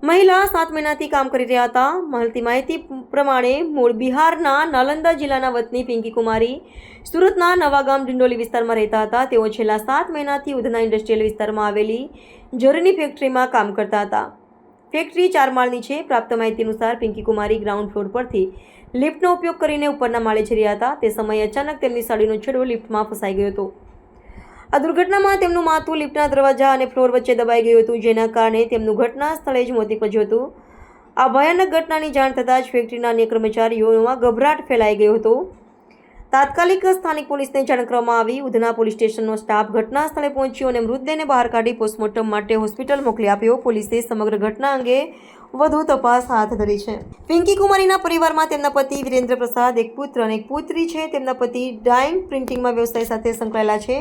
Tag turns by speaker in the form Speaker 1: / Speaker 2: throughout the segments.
Speaker 1: મહિલા 7 મહિનાથી કામ કરી રહ્યા હતા. મળતી માહિતી પ્રમાણે મૂળ બિહારના નાલંદા જિલ્લાના વતની પિંકી કુમારી સુરતના નવાગામ ડિંડોલી વિસ્તારમાં રહેતા હતા. તેઓ છેલ્લા 7 મહિનાથી ઉધના ઇન્ડસ્ટ્રીયલ વિસ્તારમાં આવેલી જરીની ફેક્ટરીમાં કામ કરતા હતા. ફેક્ટરી 4 માળની છે. પ્રાપ્ત માહિતી અનુસાર પિંકી કુમારી ગ્રાઉન્ડ ફ્લોર પરથી લિફ્ટનો ઉપયોગ કરીને ઉપરના માળે જઈ રહ્યા હતા. તે સમયે અચાનક તેમની સાડીનો છેડો લિફ્ટમાં ફસાઈ ગયો હતો. આ દુર્ઘટનામાં તેમનું માથું લિફ્ટના દરવાજા અને ફ્લોર વચ્ચે દબાઈ ગયું હતું, જેના કારણે તેમનું ઘટના સ્થળે જ મોત નીપજ્યું હતું. આ ભયાનક ઘટનાની જાણ થતાં જ ફેક્ટરીના અન્ય કર્મચારીઓમાં ગભરાટ ફેલાઈ ગયો હતો. તાત્કાલિક સ્થાનિક પોલીસને જાણ કરવામાં આવી. ઉધના પોલીસ સ્ટેશનનો સ્ટાફ ઘટના સ્થળે પહોંચ્યો અને મૃતદેહને બહાર કાઢી પોસ્ટમોર્ટમ માટે હોસ્પિટલ મોકલી આપ્યો. પોલીસે સમગ્ર ઘટના અંગે વધુ તપાસ હાથ ધરી છે. પિંકી કુમારીના પરિવારમાં તેમના પતિ વિરેન્દ્ર પ્રસાદ, એક પુત્ર અને એક પુત્રી છે. તેમના પતિ ડાઇંગ પ્રિન્ટિંગમાં વ્યવસાય સાથે સંકળાયેલા છે.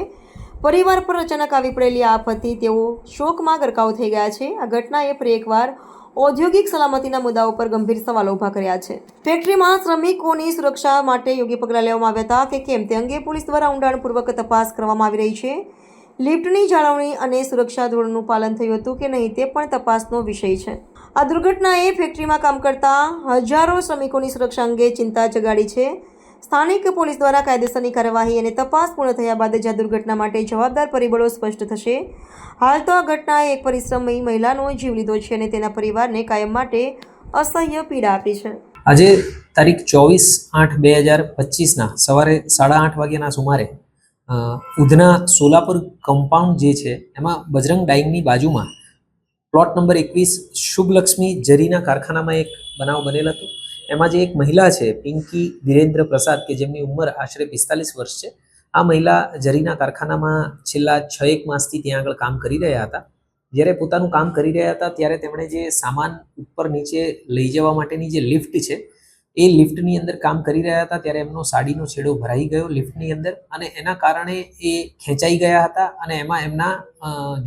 Speaker 1: પરિવાર પર અચાનક આવી પડેલી આ આપત્તિ તેઓ શોકમાં ગરકાવ થઈ ગયા છે. આ ઘટનાએ ફરી એકવાર ઔદ્યોગિક સલામતીના મુદ્દાઓ પર ગંભીર સવાલો ઊભા કર્યા છે. ફેક્ટરીમાં શ્રમિકોની સુરક્ષા માટે યોગ્ય પગલાં લેવામાં આવ્યા હતા કે કેમ તે અંગે પોલીસ દ્વારા ઊંડાણપૂર્વક તપાસ કરવામાં આવી રહી છે. લિફ્ટની જાળવણી અને સુરક્ષા ધોરણનું પાલન થયું હતું કે નહીં તે પણ તપાસનો વિષય છે. આ દુર્ઘટનાએ ફેક્ટરીમાં કામ કરતા હજારો શ્રમિકોની સુરક્ષા અંગે ચિંતા જગાડી છે. સ્થાનિક પોલીસ દ્વારા કાયદેસરની કાર્યવાહી અને તપાસ પૂર્ણ થયા બાદ જ આ દુર્ઘટના માટે જવાબદાર પરિબળો સ્પષ્ટ થશે. હાલ તો આ ઘટનાએ એક પરિશ્રમી મહિલાનો જીવ લીધો છે અને તેના પરિવારને કાયમ માટે અસહ્ય પીડા આપી છે.
Speaker 2: આજે તારીખ 24/8/2025ના સવારે 8:30 વાગ્યાના સુમારે ઉધના સોલાપુર કમ્પાઉન્ડ જે છે એમાં બજરંગ ડાઇંગની બાજુમાં પ્લોટ નંબર 21 શુભલક્ષ્મી જરીના કારખાનામાં એક બનાવ બનેલ હતો. એમાં જે એક મહિલા છે પિંકી વિરેન્દ્ર પ્રસાદ કે જેમની ઉંમર આશરે 45 વર્ષ છે. આ મહિલા જરીના કારખાનામાં છેલ્લા 6-1 માસથી ત્યાં આગળ કામ કરી રહ્યા હતા. જ્યારે પોતાનું કામ કરી રહ્યા હતા ત્યારે તેમણે જે સામાન ઉપર નીચે લઈ જવા માટેની જે લિફ્ટ છે એ લિફ્ટની અંદર કામ કરી રહ્યા હતા ત્યારે એમનો સાડીનો છેડો ભરાઈ ગયો લિફ્ટની અંદર અને એના કારણે એ ખેંચાઈ ગયા હતા અને એમાં એમના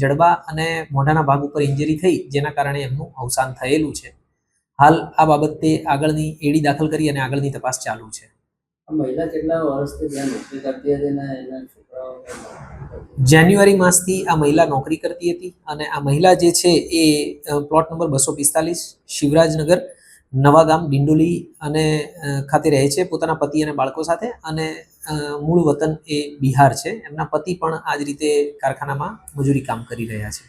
Speaker 2: જડબા અને મોઢાના ભાગ ઉપર ઇન્જરી થઈ, જેના કારણે એમનું અવસાન થયેલું છે. હાલ આ બાબતે આગળની એડી દાખલ કરી અને આગળની તપાસ ચાલુ છે.
Speaker 3: મહિલા કેટલા વર્ષથી ત્યાં નોકરી કરતી હતી અને એના છોકરાઓ?
Speaker 2: જાન્યુઆરી માસથી આ મહિલા નોકરી કરતી હતી અને આ મહિલા જે છે એ પ્લોટ નંબર 245 શિવરાજનગર નવાગામ ડિંડોલી અને ખાતે રહે છે પોતાના પતિ અને બાળકો સાથે અને મૂળ વતન એ બિહાર છે. એમના પતિ પણ આ જ રીતે કારખાનામાં મજૂરી કામ કરી રહ્યા છે.